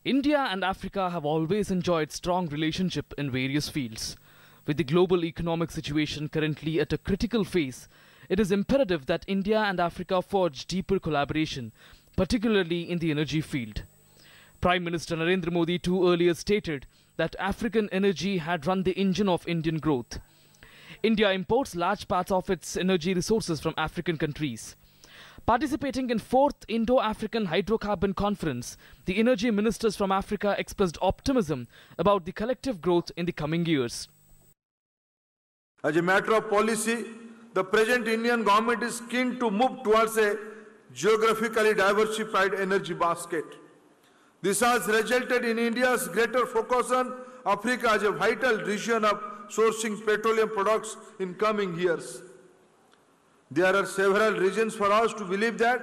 India and Africa have always enjoyed strong relationship in various fields. With the global economic situation currently at a critical phase, it is imperative that India and Africa forge deeper collaboration, particularly in the energy field. Prime Minister Narendra Modi too earlier stated that African energy had run the engine of Indian growth. India imports large parts of its energy resources from African countries. Participating in 4th Indo-African Hydrocarbon Conference, the energy ministers from Africa expressed optimism about the collective growth in the coming years. As a matter of policy, the present Indian government is keen to move towards a geographically diversified energy basket. This has resulted in India's greater focus on Africa as a vital region of sourcing petroleum products in coming years. There are several reasons for us to believe that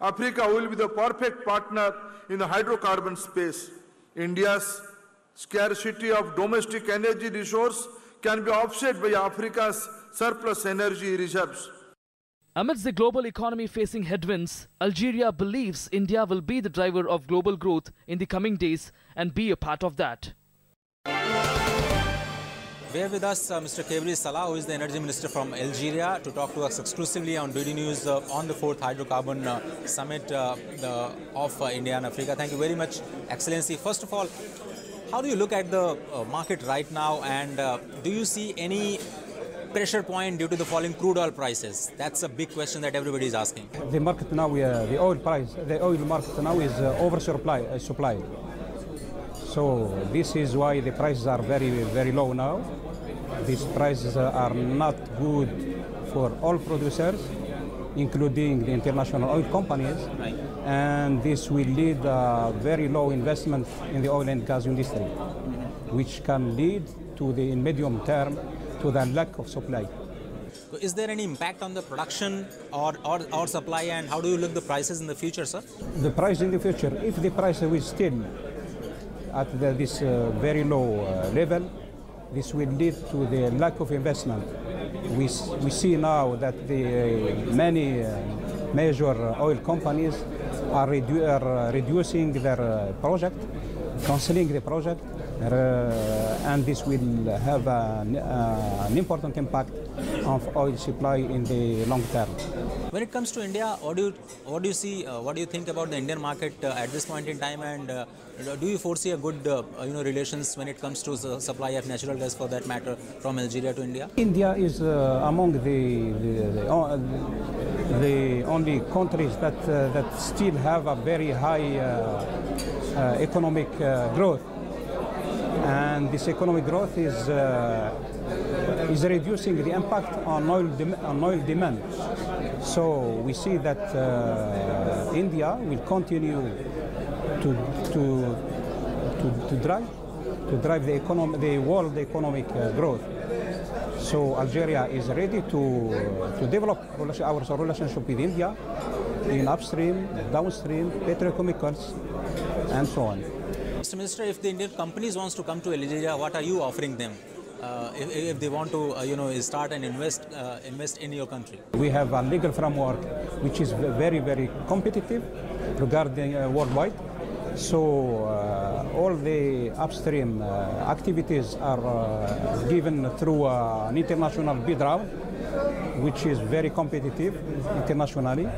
Africa will be the perfect partner in the hydrocarbon space. India's scarcity of domestic energy resource can be offset by Africa's surplus energy reserves. Amidst the global economy facing headwinds, Algeria believes India will be the driver of global growth in the coming days and be a part of that. We have with us Mr. Kebri Salah, who is the Energy Minister from Algeria, to talk to us exclusively on BD News on the 4th Hydrocarbon Summit of India and Africa. Thank you very much, Excellency. First of all, how do you look at the market right now, and do you see any pressure point due to the falling crude oil prices? That's a big question that everybody is asking. The market now, the oil market now is supply. So this is why the prices are very, very low now. These prices are not good for all producers, including the international oil companies. Right. And this will lead very low investment in the oil and gas industry, which can lead to the in medium term to the lack of supply. So is there any impact on the production or supply, and how do you look the prices in the future, sir? The price in the future, if the price will still at this very low level, this will lead to the lack of investment. We see now that the many major oil companies are reducing their project, cancelling the project, and this will have an important impact on oil supply in the long term. When it comes to India, what do you see? What do you think about the Indian market at this point in time, and do you foresee a good relations when it comes to the supply of natural gas, for that matter, from Algeria to India? India is among the only countries that still have a very high economic growth, and this economic growth is reducing the impact on oil demand. So we see that India will continue to drive the world economic growth. So Algeria is ready to develop our relationship with India in upstream, downstream, petrochemicals, and so on. Mr. Minister, if the Indian companies wants to come to Algeria, what are you offering them? If they want to start and invest in your country? We have a legal framework which is very, very competitive regarding worldwide. So all the upstream activities are given through an international bid round, which is very competitive internationally.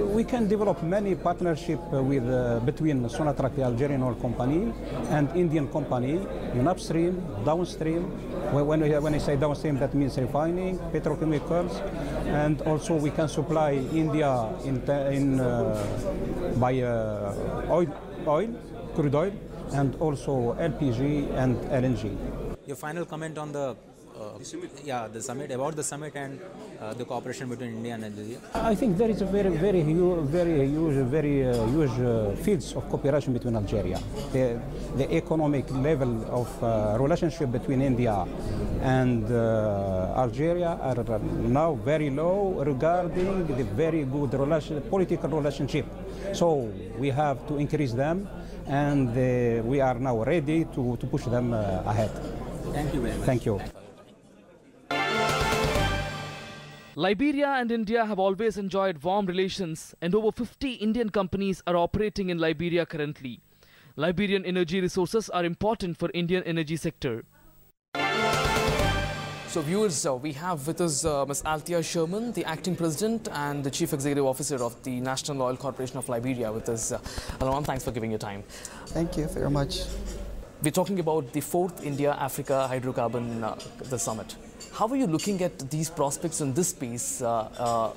We can develop many partnerships between Sonatrach, the Algerian oil company, and Indian company in upstream, downstream. When I say downstream, that means refining, petrochemicals, and also we can supply India by oil, crude oil, and also LPG and LNG. Your final comment on the summit, about the summit and the cooperation between India and Algeria? I think there is a very huge fields of cooperation between Algeria. The economic level of relationship between India and Algeria are now very low regarding the very good political relationship. So we have to increase them, and we are now ready to push them ahead. Thank you very much. Thank you. Liberia and India have always enjoyed warm relations, and over 50 Indian companies are operating in Liberia currently. Liberian energy resources are important for Indian energy sector. So viewers, we have with us Ms. Althea Sherman, the acting president and the chief executive officer of the National Oil Corporation of Liberia with us. Hello, ma'am, thanks for giving your time. Thank you very much. We're talking about the 4th India-Africa Hydrocarbon the summit. How are you looking at these prospects in this space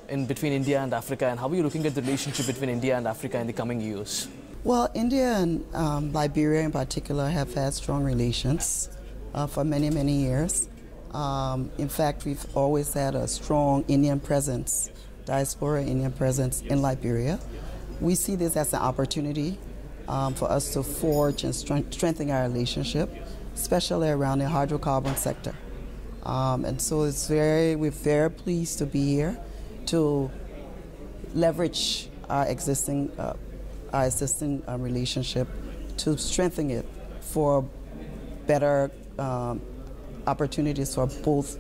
in between India and Africa, and how are you looking at the relationship between India and Africa in the coming years? Well, India and Liberia in particular have had strong relations for many, many years. In fact, we've always had a strong Indian presence, diaspora Indian presence in Liberia. We see this as an opportunity for us to forge and strengthen our relationship, especially around the hydrocarbon sector. And so we're very pleased to be here to leverage our existing relationship to strengthen it for better opportunities for both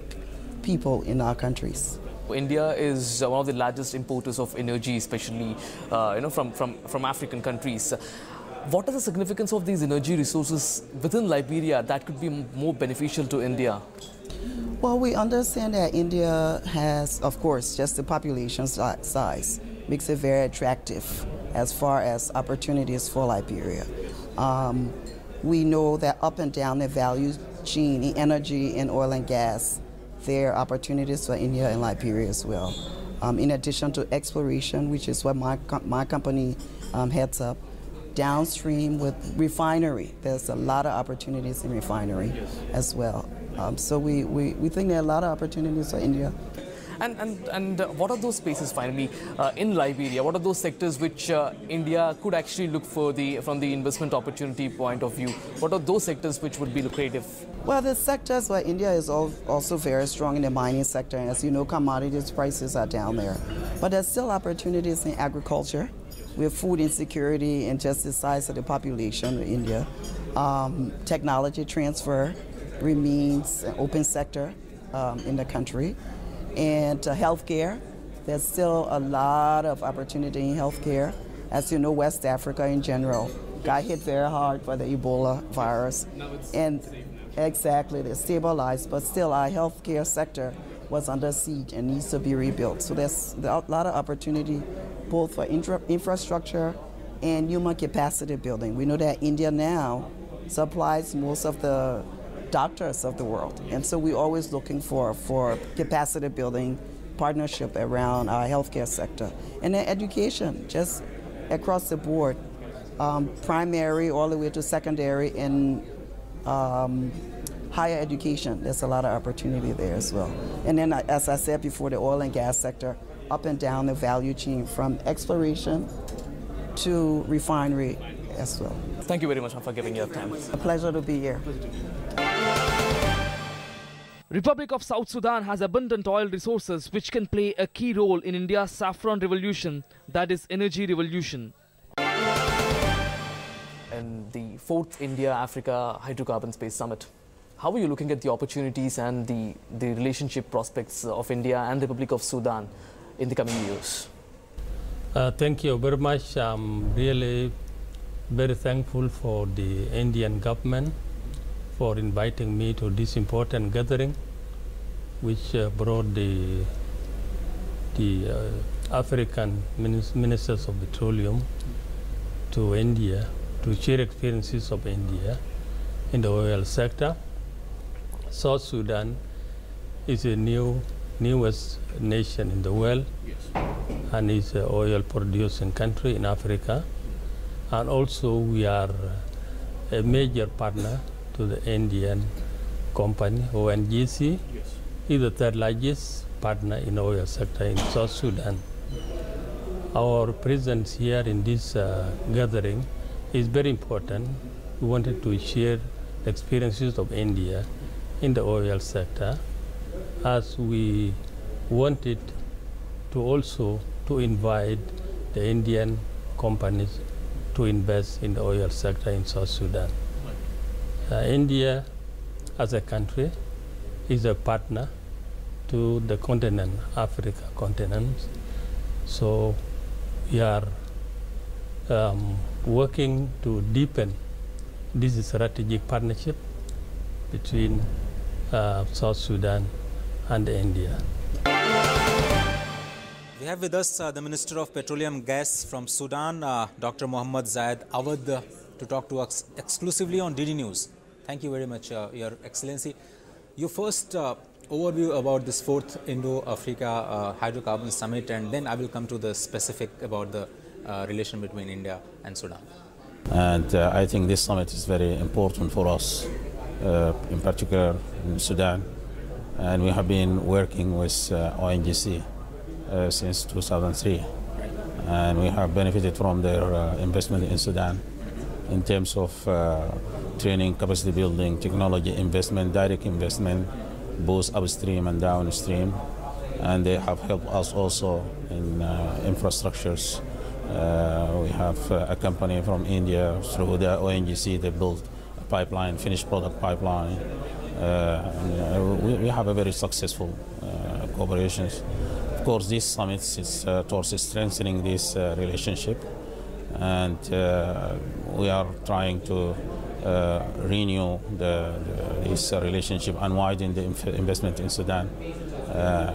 people in our countries. India is one of the largest importers of energy, especially from African countries. What are the significance of these energy resources within Liberia that could be more beneficial to India? Well, we understand that India has, of course, just the population size makes it very attractive as far as opportunities for Liberia. We know that up and down the value chain in energy and oil and gas, there are opportunities for India and Liberia as well. In addition to exploration, which is what my company heads up, downstream with refinery, there's a lot of opportunities in refinery as well. So we think there are a lot of opportunities for India. And what are those spaces finally in Liberia? What are those sectors which India could actually look for from the investment opportunity point of view? What are those sectors which would be lucrative? Well, the sectors where India is also very strong in the mining sector. As you know, commodities prices are down there. But there's still opportunities in agriculture with food insecurity and just the size of the population of India. Technology transfer remains an open sector in the country. And healthcare, there's still a lot of opportunity in healthcare. As you know, West Africa in general got hit very hard by the Ebola virus. And exactly, they're stabilized, but still our healthcare sector was under siege and needs to be rebuilt. So there's a lot of opportunity both for infrastructure and human capacity building. We know that India now supplies most of the doctors of the world, and so we're always looking for capacity building partnership around our healthcare sector. And then education, just across the board, primary all the way to secondary and higher education, there's a lot of opportunity there as well. And then, as I said before, the oil and gas sector, up and down the value chain from exploration to refinery as well. Thank you very much for giving your time. A pleasure to be here. Republic of South Sudan has abundant oil resources which can play a key role in India's saffron revolution, that is energy revolution. And the 4th India-Africa Hydrocarbon Space Summit. How are you looking at the opportunities and the relationship prospects of India and the Republic of Sudan in the coming years? Thank you very much. I'm really very thankful for the Indian government for inviting me to this important gathering, which brought the African ministers of petroleum to India to share experiences of India in the oil sector. South Sudan is a newest nation in the world, and is an oil producing country in Africa. And also we are a major partner to the Indian company, ONGC, is the 3rd largest partner in the oil sector in South Sudan. Our presence here in this gathering is very important. We wanted to share the experiences of India in the oil sector, as we wanted to also to invite the Indian companies to invest in the oil sector in South Sudan. India as a country is a partner to the continent, Africa continent. So we are working to deepen this strategic partnership between South Sudan and India. We have with us the Minister of Petroleum Gas from Sudan, Dr. Mohammad Zayed Awad, to talk to us exclusively on DD News. Thank you very much, Your Excellency. Your first overview about this 4th Indo-Africa Hydrocarbon Summit, and then I will come to the specific about the relation between India and Sudan. And I think this summit is very important for us, in particular in Sudan. And we have been working with ONGC since 2003. And we have benefited from their investment in Sudan in terms of training, capacity building, technology investment, direct investment, both upstream and downstream. And they have helped us also in infrastructures. We have a company from India through the ONGC. They built a pipeline, finished product pipeline. We have a very successful cooperations. Of course, this summit is towards strengthening this relationship, and we are trying to renew this relationship and widen the investment in Sudan.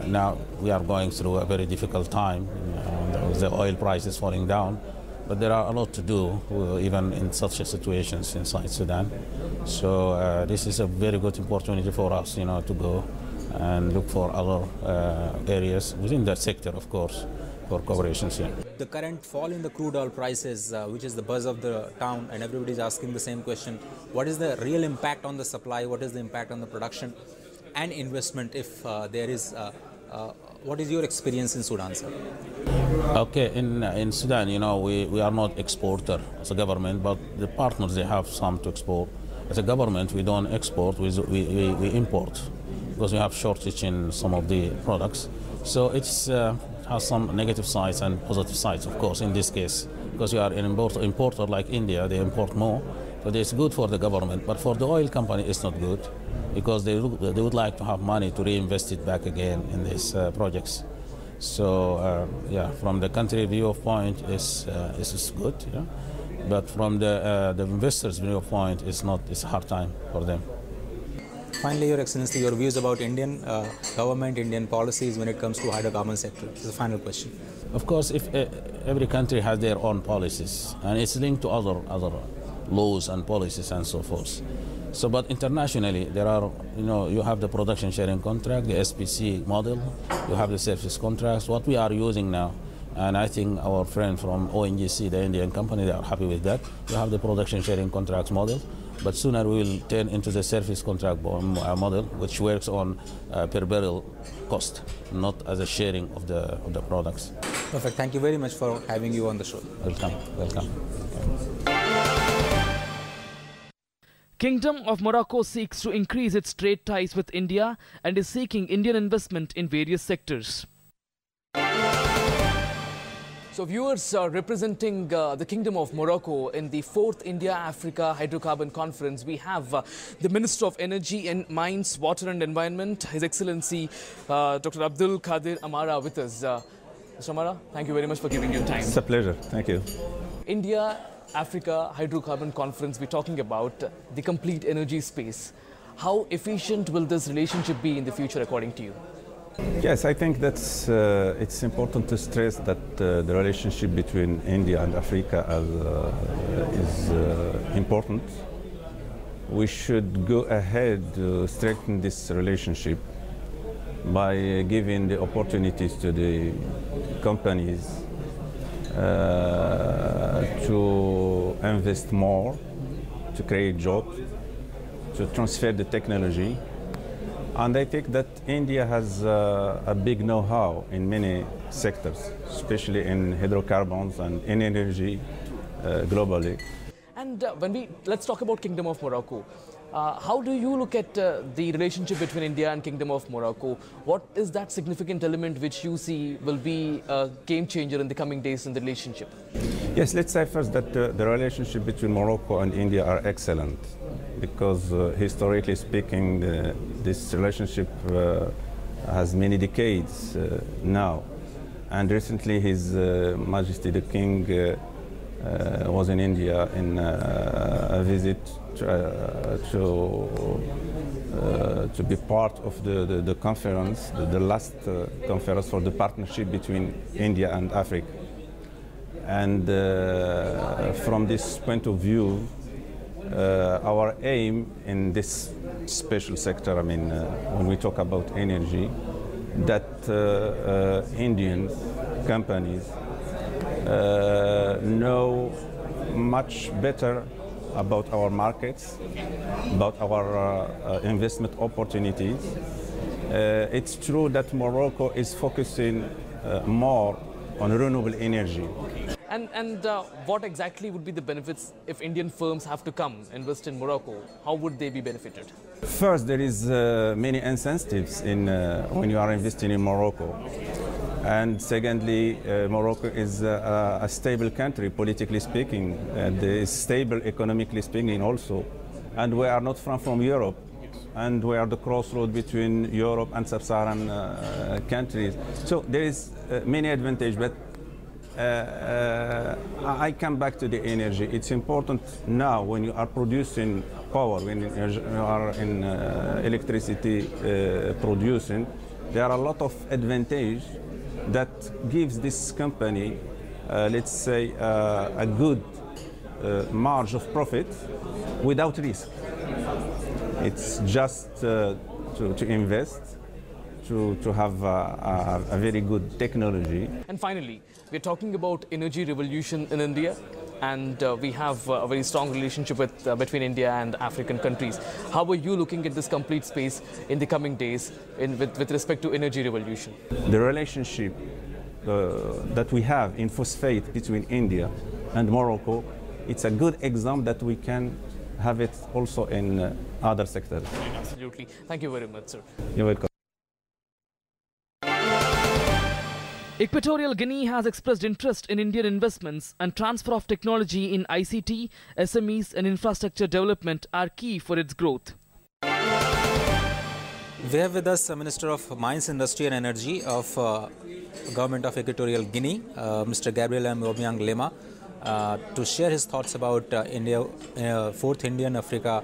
Now we are going through a very difficult time. The oil price is falling down, but there are a lot to do even in such situations inside Sudan. So this is a very good opportunity for us, to go and look for other areas within that sector, of course, for cooperations. Yeah. The current fall in the crude oil prices, which is the buzz of the town, and everybody is asking the same question: what is the real impact on the supply? What is the impact on the production and investment, if there is? What is your experience in Sudan, sir? Okay, in Sudan, we are not exporter as a government, but the partners, they have some to export. As a government, we don't export, we import, because we have shortage in some of the products. So it's has some negative sides and positive sides, of course, in this case, because you are an importer like India, they import more. So it's good for the government, but for the oil company, it's not good, because they would like to have money to reinvest it back again in these projects. So from the country viewpoint, it's good, but from the investors' viewpoint, it's not. It's a hard time for them. Finally, Your Excellency, your views about Indian government, Indian policies when it comes to hydrocarbon sector. This is the final question. Of course, if every country has their own policies, and it's linked to other laws and policies and so forth. So, but internationally, there are, you have the production sharing contract, the SPC model, you have the service contracts. What we are using now, and I think our friend from ONGC, the Indian company, they are happy with that. We have the production sharing contracts model, but sooner we will turn into the service contract model, which works on per barrel cost, not as a sharing of the products. Perfect. Thank you very much for having you on the show. Welcome. Welcome. Kingdom of Morocco seeks to increase its trade ties with India and is seeking Indian investment in various sectors. So viewers, representing the Kingdom of Morocco in the 4th India-Africa Hydrocarbon Conference, we have the Minister of Energy and Mines, Water and Environment, His Excellency Dr. Abdul Qadir Amara with us. Mr. Amara, thank you very much for giving your time. It's a pleasure. Thank you. India-Africa Hydrocarbon Conference, we're talking about the complete energy space. How efficient will this relationship be in the future, according to you? Yes, I think that's it's important to stress that the relationship between India and Africa is important. We should go ahead to strengthen this relationship by giving the opportunities to the companies to invest more, to create jobs, to transfer the technology. And I think that India has a big know-how in many sectors, especially in hydrocarbons and in energy globally. And let's talk about Kingdom of Morocco. How do you look at the relationship between India and Kingdom of Morocco? What is that significant element which you see will be a game changer in the coming days in the relationship? Yes, let's say first that the relationship between Morocco and India are excellent, because historically speaking, this relationship has many decades now. And recently His Majesty the King was in India in a visit to be part of the conference, the last conference for the partnership between India and Africa. And from this point of view, our aim in this special sector, I mean, when we talk about energy, that Indian companies know much better about our markets, about our investment opportunities. It's true that Morocco is focusing more on renewable energy. And what exactly would be the benefits if Indian firms have to come invest in Morocco? How would they be benefited? First, there is many incentives in when you are investing in Morocco. And secondly, Morocco is a stable country, politically speaking, and is stable economically speaking also. And we are not far from Europe, and we are the crossroad between Europe and sub-Saharan countries. So there is many advantages, but I come back to the energy. It's important now when you are producing power, when you are in electricity producing, there are a lot of advantages that gives this company, let's say, a good margin of profit without risk. It's just to invest, to have a very good technology. And finally, we're talking about energy revolution in India, and we have a very strong relationship between India and African countries. How are you looking at this complete space in the coming days with respect to energy revolution? The relationship that we have in phosphate between India and Morocco, it's a good example that we can have it also in other sectors. Absolutely. Thank you very much, sir. You're welcome. Equatorial Guinea has expressed interest in Indian investments, and transfer of technology in ICT, SMEs and infrastructure development are key for its growth. We have with us Minister of Mines, Industry and Energy of Government of Equatorial Guinea, Mr. Gabriel M. Obiang Lema, to share his thoughts about Fourth Indian-Africa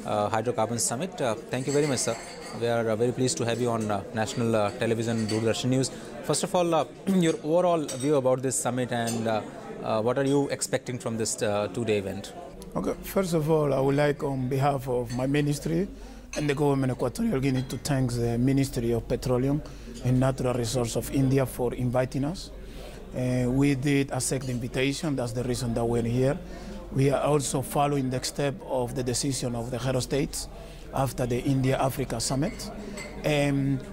Hydrocarbon Summit. Thank you very much, sir. We are very pleased to have you on national television, Doordarshan News. First of all, your overall view about this summit, and what are you expecting from this two-day event? Okay. First of all, I would like, on behalf of my ministry and the government of Equatorial Guinea, to thank the Ministry of Petroleum and Natural Resources of India for inviting us. We did accept the invitation. That's the reason that we're here. We are also following the step of the decision of the head of states after the India-Africa Summit.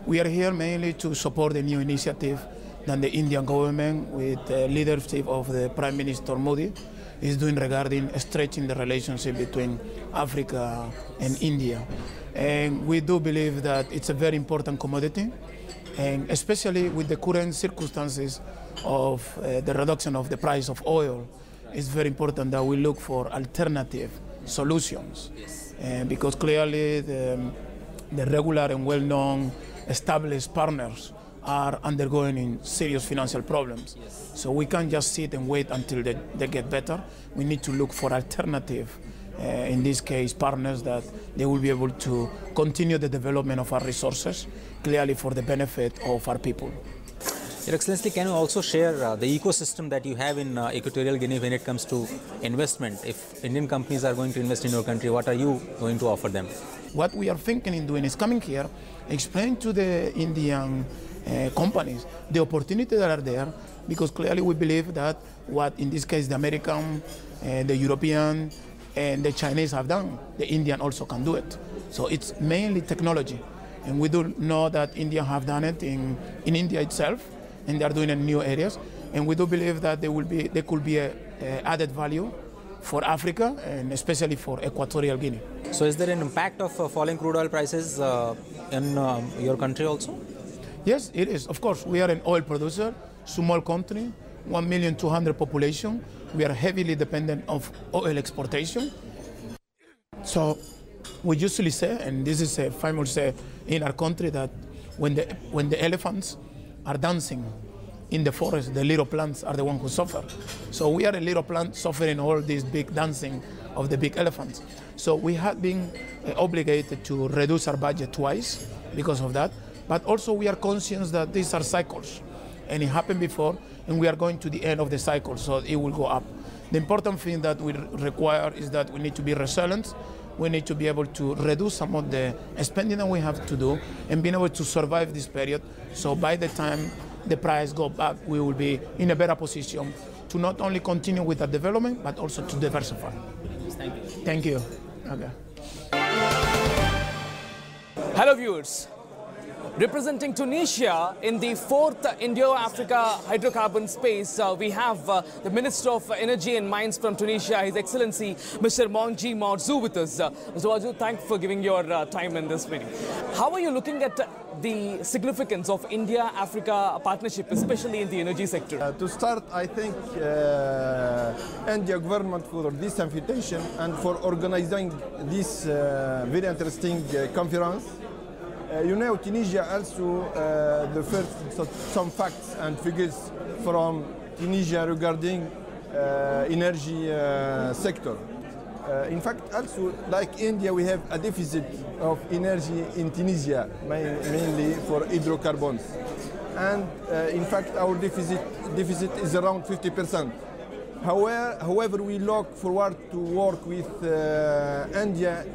We are here mainly to support the new initiative that the Indian government, with the leadership of the Prime Minister Modi, is doing regarding stretching the relationship between Africa and India. And we do believe that it's a very important commodity, and especially with the current circumstances of the reduction of the price of oil, it's very important that we look for alternative solutions. Yes. Because clearly the regular and well-known established partners are undergoing serious financial problems. Yes. So we can't just sit and wait until they get better. We need to look for alternative, in this case, partners that they will be able to continue the development of our resources, clearly for the benefit of our people. Your Excellency, can you also share the ecosystem that you have in Equatorial Guinea when it comes to investment? If Indian companies are going to invest in your country, what are you going to offer them? What we are thinking in doing is coming here, explain to the Indian companies the opportunities that are there, because clearly we believe that what in this case the American, the European and the Chinese have done, the Indian also can do it. So it's mainly technology, and we do know that India have done it in India itself, and they are doing it in new areas, and we do believe that there could be a added value for Africa and especially for Equatorial Guinea. So is there an impact of falling crude oil prices in your country also? Yes, it is. Of course, we are an oil producer, small country, 1,200,000 population. We are heavily dependent of oil exportation. So we usually say, and this is a famous say in our country, that when the elephants are dancing in the forest, the little plants are the ones who suffer. So we are a little plant suffering all this big dancing of the big elephants. So we have been obligated to reduce our budget twice because of that. But also we are conscious that these are cycles, and it happened before, and we are going to the end of the cycle, so it will go up. The important thing that we require is that we need to be resilient. We need to be able to reduce some of the spending that we have to do and being able to survive this period. So by the time the price goes back, we will be in a better position to not only continue with the development, but also to diversify. Thank you. Thank you. Okay. Hello viewers. Representing Tunisia in the 4th India-Africa Hydrocarbon space, we have the Minister of Energy and Mines from Tunisia, His Excellency Mr. Mongji Marzou with us. Mr. Marzou, thanks for giving your time in this meeting. How are you looking at the significance of India-Africa partnership, especially in the energy sector? To start, I thank India government for this invitation and for organizing this very interesting conference. Tunisia also the first some facts and figures from Tunisia regarding energy sector. In fact, also like India, we have a deficit of energy in Tunisia, mainly for hydrocarbons, and in fact, our deficit is around 50%. However, we look forward to work with India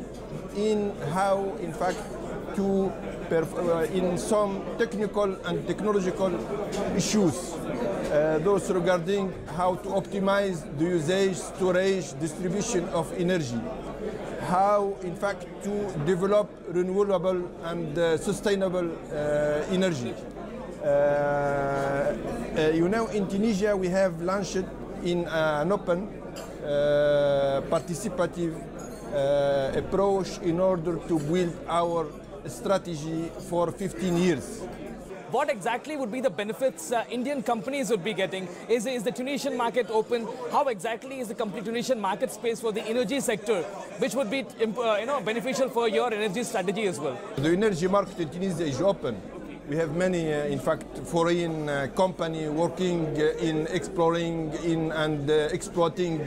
in how, in fact, to in some technical and technological issues, those regarding how to optimize the usage, storage, distribution of energy, how in fact to develop renewable and sustainable energy. In Tunisia we have launched in an open participative approach in order to build our strategy for 15 years. What exactly would be the benefits Indian companies would be getting? Is the Tunisian market open? How exactly is the complete Tunisian market space for the energy sector, which would be beneficial for your energy strategy as well? The energy market in Tunisia is open. We have many, in fact, foreign companies working in exploring and exploiting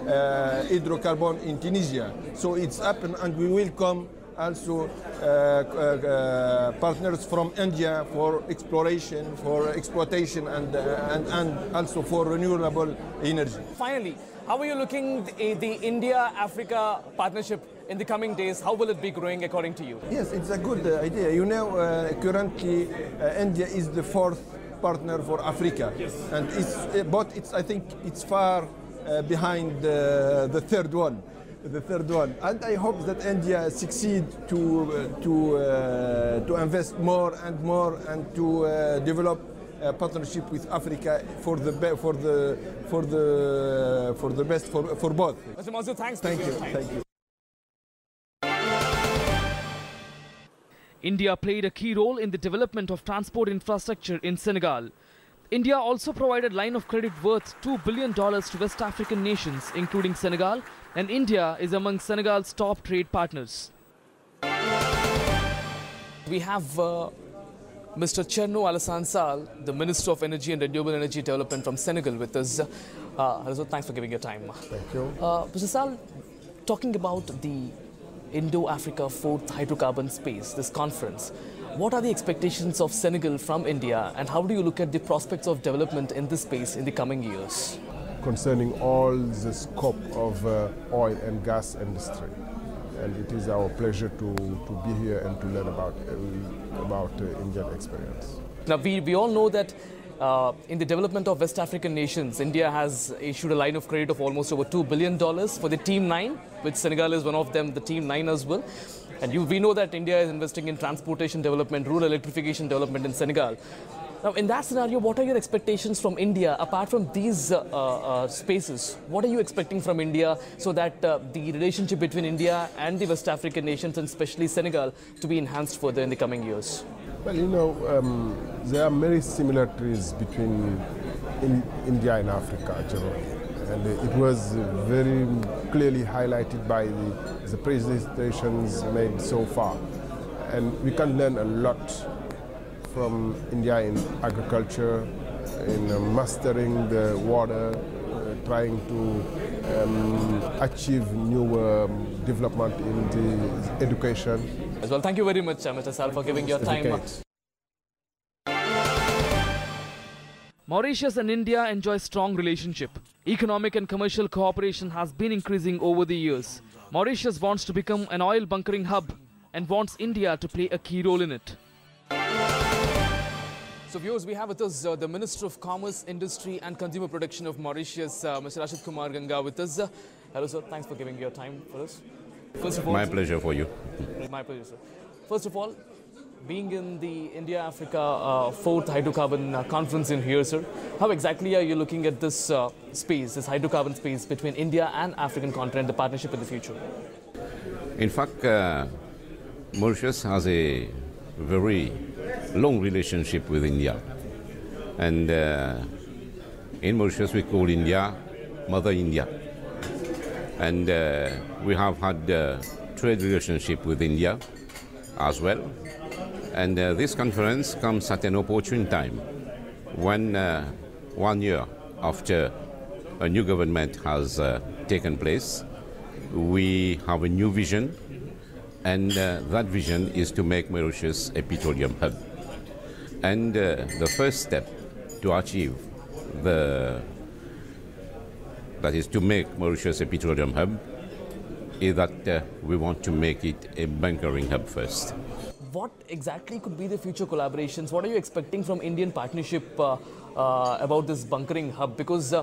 hydrocarbon in Tunisia. So it's open, and we welcome also partners from India for exploration, for exploitation, and also for renewable energy. Finally, how are you looking at the India-Africa partnership in the coming days? How will it be growing according to you? Yes, it's a good idea. Currently India is the 4th partner for Africa, yes. And I think it's far behind the third one. And I hope that India succeed to invest more and more and to develop a partnership with Africa for the best for both. Mr. Marzou, thanks. Thank you. Thank you. India played a key role in the development of transport infrastructure in Senegal. India also provided line of credit worth $2 billion to West African nations, including Senegal, and India is among Senegal's top trade partners. We have Mr. Cherno Alassane Sall, the Minister of Energy and Renewable Energy Development from Senegal, with us. Thanks for giving your time. Thank you. Mr. Sall, talking about the Indo-Africa 4th hydrocarbon space, this conference, what are the expectations of Senegal from India, and how do you look at the prospects of development in this space in the coming years? Concerning all the scope of oil and gas industry, and it is our pleasure to be here and to learn about Indian experience. Now we all know that in the development of West African nations, India has issued a line of credit of almost over $2 billion for the Team 9, which Senegal is one of them, the Team 9 as well. And we know that India is investing in transportation development, rural electrification development in Senegal. Now, in that scenario, what are your expectations from India, apart from these spaces? What are you expecting from India so that the relationship between India and the West African nations, and especially Senegal, to be enhanced further in the coming years? Well, there are many similarities between India and Africa generally. And it was very clearly highlighted by the presentations made so far. And we can learn a lot from India in agriculture, in mastering the water, trying to achieve new development in the education. As well, thank you very much, Mr. Sal, for giving your time. Mauritius and India enjoy strong relationship. Economic and commercial cooperation has been increasing over the years. Mauritius wants to become an oil bunkering hub and wants India to play a key role in it. So viewers, we have with us the Minister of Commerce, Industry and Consumer Protection of Mauritius, Mr. Rashid Kumar Ganga with us. Hello sir, thanks for giving your time for us. First of all, my pleasure for you. My pleasure, sir. First of all, being in the India-Africa 4th Hydrocarbon Conference in here, sir, how exactly are you looking at this space, this hydrocarbon space between India and African continent, the partnership in the future? In fact, Mauritius has a very long relationship with India. And in Mauritius we call India Mother India. And we have had trade relationship with India as well. And this conference comes at an opportune time when 1 year after a new government has taken place, we have a new vision, and that vision is to make Mauritius a petroleum hub. And the first step to achieve that is to make Mauritius a petroleum hub is that we want to make it a bunkering hub first. What exactly could be the future collaborations? What are you expecting from Indian partnership about this bunkering hub? Because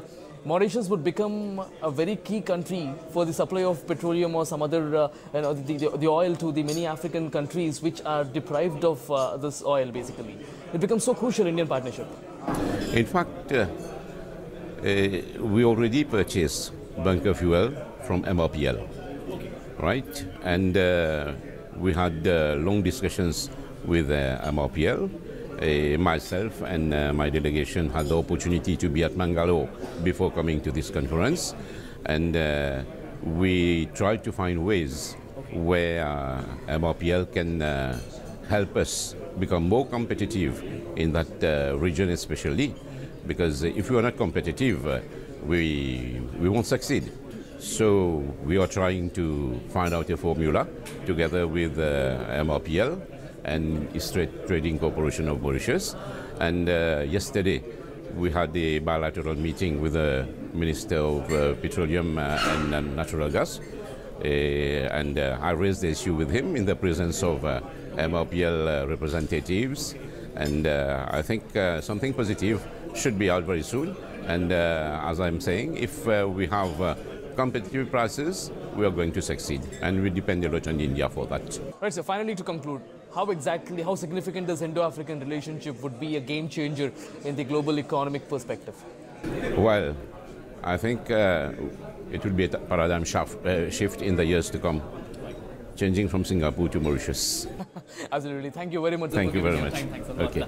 Mauritius would become a very key country for the supply of petroleum or some other, the oil to the many African countries which are deprived of this oil, basically. It becomes so crucial, Indian partnership. In fact, we already purchased bunker fuel from MRPL, right? And we had long discussions with MRPL. Myself and my delegation had the opportunity to be at Mangalore before coming to this conference, and we tried to find ways where MRPL can help us become more competitive in that region, especially because if we are not competitive, we won't succeed. So we are trying to find out a formula together with MRPL and East Trading Corporation of Mauritius. And yesterday we had a bilateral meeting with the Minister of Petroleum and Natural Gas. And I raised the issue with him in the presence of MRPL representatives. And I think something positive should be out very soon. And as I'm saying, if we have competitive prices, we are going to succeed, and we depend a lot on India for that. Right, so finally to conclude, how significant this Indo-African relationship would be a game changer in the global economic perspective? Well, I think it will be a paradigm shift in the years to come, changing from Singapore to Mauritius. Absolutely. Thank you very much. Thank you very much. Thanks a lot. Okay.